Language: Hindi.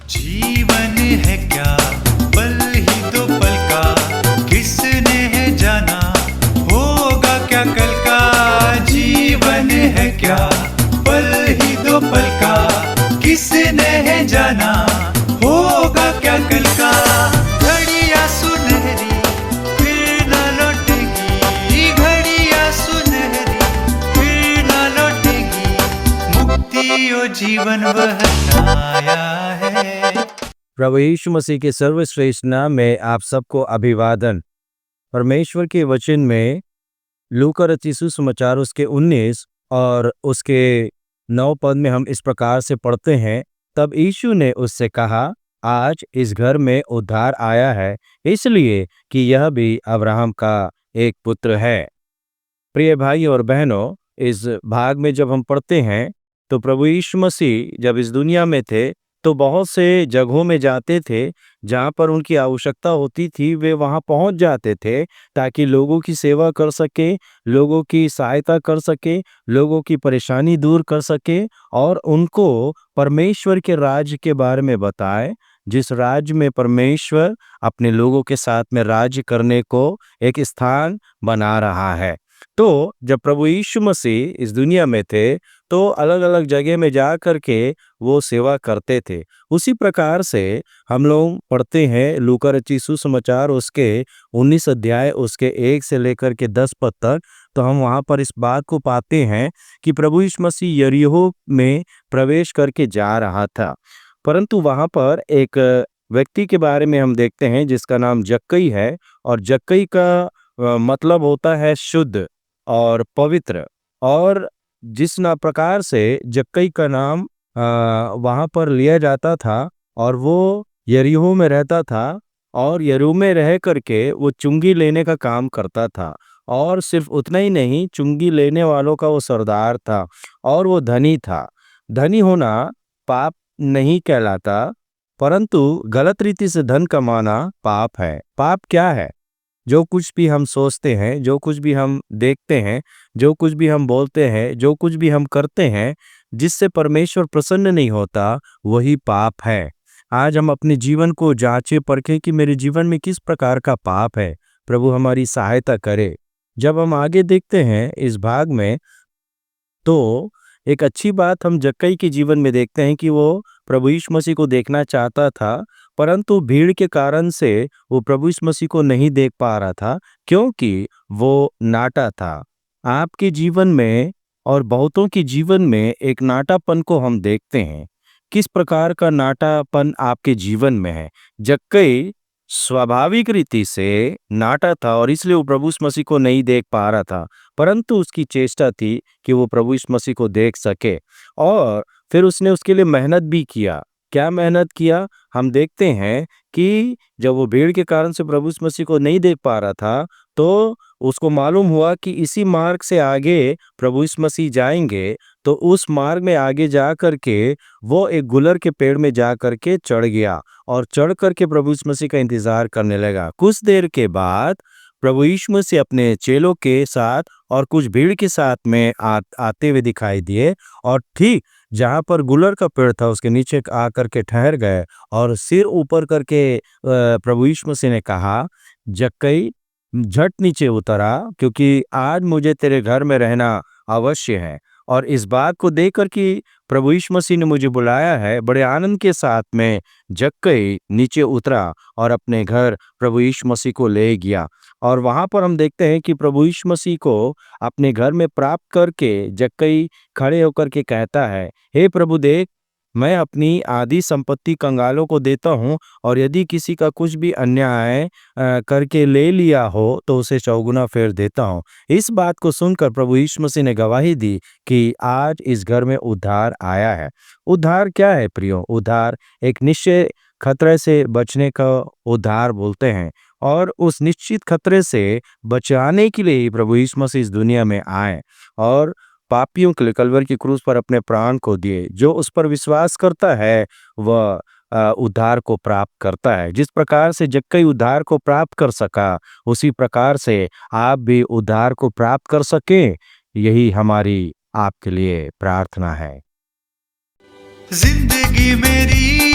जीवन है क्या पल ही दो पल का, किसने है जाना होगा क्या कल का। जीवन है क्या पल ही दो पल का, किसने है जाना होगा क्या कल का। घड़ियां सुनहरी फिर न लौटेगी, घड़ियां सुनहरी फिर न लौटेगी, मुक्ति और जीवन वह आया है। प्रभु यीशु मसीह के सर्वश्रेष्ठ नाम में आप सबको अभिवादन। परमेश्वर के वचन में लूका रचित सुसमाचार उसके 19 और उसके 9 पद में हम इस प्रकार से पढ़ते हैं, तब यीशु ने उससे कहा, आज इस घर में उद्धार आया है, इसलिए कि यह भी अब्राहम का एक पुत्र है। प्रिय भाई और बहनों, इस भाग में जब हम पढ़ते हैं तो प्रभु यीशु मसीह जब इस दुनिया में थे तो बहुत से जगहों में जाते थे जहाँ पर उनकी आवश्यकता होती थी, वे वहाँ पहुँच जाते थे ताकि लोगों की सेवा कर सके, लोगों की सहायता कर सके, लोगों की परेशानी दूर कर सके और उनको परमेश्वर के राज्य के बारे में बताए, जिस राज्य में परमेश्वर अपने लोगों के साथ में राज्य करने को एक स्थान बना रहा है। तो जब प्रभु यीशु मसीह इस दुनिया में थे तो अलग अलग जगह में जा कर के वो सेवा करते थे। उसी प्रकार से हम लोग पढ़ते हैं लूका रचित सुसमाचार उसके 19 अध्याय उसके 1 से लेकर के 10 पद तक, तो हम वहाँ पर इस बात को पाते हैं कि प्रभु यीशु मसीह यरीहो में प्रवेश करके जा रहा था, परंतु वहाँ पर एक व्यक्ति के बारे में हम देखते हैं जिसका नाम जक्कई है, और जक्कई का मतलब होता है शुद्ध और पवित्र। और जिस ना प्रकार से जक्कई का नाम वहाँ पर लिया जाता था, और वो यरीहो में रहता था, और यरीहो में रह करके वो चुंगी लेने का काम करता था, और सिर्फ उतना ही नहीं, चुंगी लेने वालों का वो सरदार था, और वो धनी था। धनी होना पाप नहीं कहलाता, परंतु गलत रीति से धन कमाना पाप है। पाप क्या है? जो कुछ भी हम सोचते हैं, जो कुछ भी हम देखते हैं, जो कुछ भी हम बोलते हैं, जो कुछ भी हम करते हैं, जिससे परमेश्वर प्रसन्न नहीं होता, वही पाप है। आज हम अपने जीवन को जांचें परखें कि मेरे जीवन में किस प्रकार का पाप है। प्रभु हमारी सहायता करे। जब हम आगे देखते हैं इस भाग में, तो एक अच्छी बात हम जक्कई के जीवन में देखते हैं कि वो प्रभु यीशु मसीह को देखना चाहता था, परंतु भीड़ के कारण से वो प्रभु यीशु मसीह को नहीं देख पा रहा था, क्योंकि वो नाटा था। आपके जीवन में और बहुतों के जीवन में एक नाटापन को हम देखते हैं। किस प्रकार का नाटापन आपके जीवन में है? जक्कई स्वाभाविक रीति से नाटा था और इसलिए वो प्रभु यीशु मसीह को नहीं देख पा रहा था, परंतु उसकी चेष्टा थी कि वो प्रभु यीशु मसीह को देख सके, और फिर उसने उसके लिए मेहनत भी किया। क्या मेहनत किया? हम देखते हैं कि जब वो भीड़ के कारण से प्रभु यीशु मसीह को नहीं देख पा रहा था, तो उसको मालूम हुआ कि इसी मार्ग से आगे प्रभु यीशु मसीह जाएंगे, तो उस मार्ग में आगे जा करके वो एक गुलर के पेड़ में जा करके चढ़ गया, और चढ़ करके प्रभु यीशु मसीह का इंतजार करने लगा। कुछ देर के बाद प्रभु यीशु मसीह अपने चेलों के साथ और कुछ भीड़ के साथ में आते हुए दिखाई दिए, और ठीक जहाँ पर गुलर का पेड़ था उसके नीचे आकर के ठहर गए, और सिर ऊपर करके प्रभु यीशु मसीह ने कहा, जक्कई झट नीचे उतरा, क्योंकि आज मुझे तेरे घर में रहना अवश्य है, और इस बात को देखकर कि प्रभु यीशु मसीह ने मुझे बुलाया है, बड़े आनंद के साथ में जक्कई नीचे उतरा और अपने घर प्रभु यीशु मसीह को ले गया। और वहाँ पर हम देखते हैं कि प्रभु यीशु मसीह को अपने घर में प्राप्त करके जक्कई खड़े होकर के कहता है, हे प्रभु, देख, मैं अपनी आधी संपत्ति कंगालों को देता हूँ, और यदि किसी का कुछ भी अन्याय करके ले लिया हो तो उसे चौगुना फेर देता हूँ। इस बात को सुनकर प्रभु यीशु मसीह ने गवाही दी कि आज इस घर में उद्धार आया है। उद्धार क्या है प्रियो? उद्धार एक निश्चय खतरे से बचने का उद्धार बोलते हैं, और उस निश्चित खतरे से बचाने के लिए प्रभु यीशु मसीह इस दुनिया में आए और पापियों के लिए कलवरी की क्रूस पर अपने प्राण को दिए। जो उस पर विश्वास करता है वह उद्धार को प्राप्त करता है। जिस प्रकार से जक्कई उद्धार को प्राप्त कर सका, उसी प्रकार से आप भी उद्धार को प्राप्त कर सकें, यही हमारी आपके लिए प्रार्थना है। जिंदगी मेरी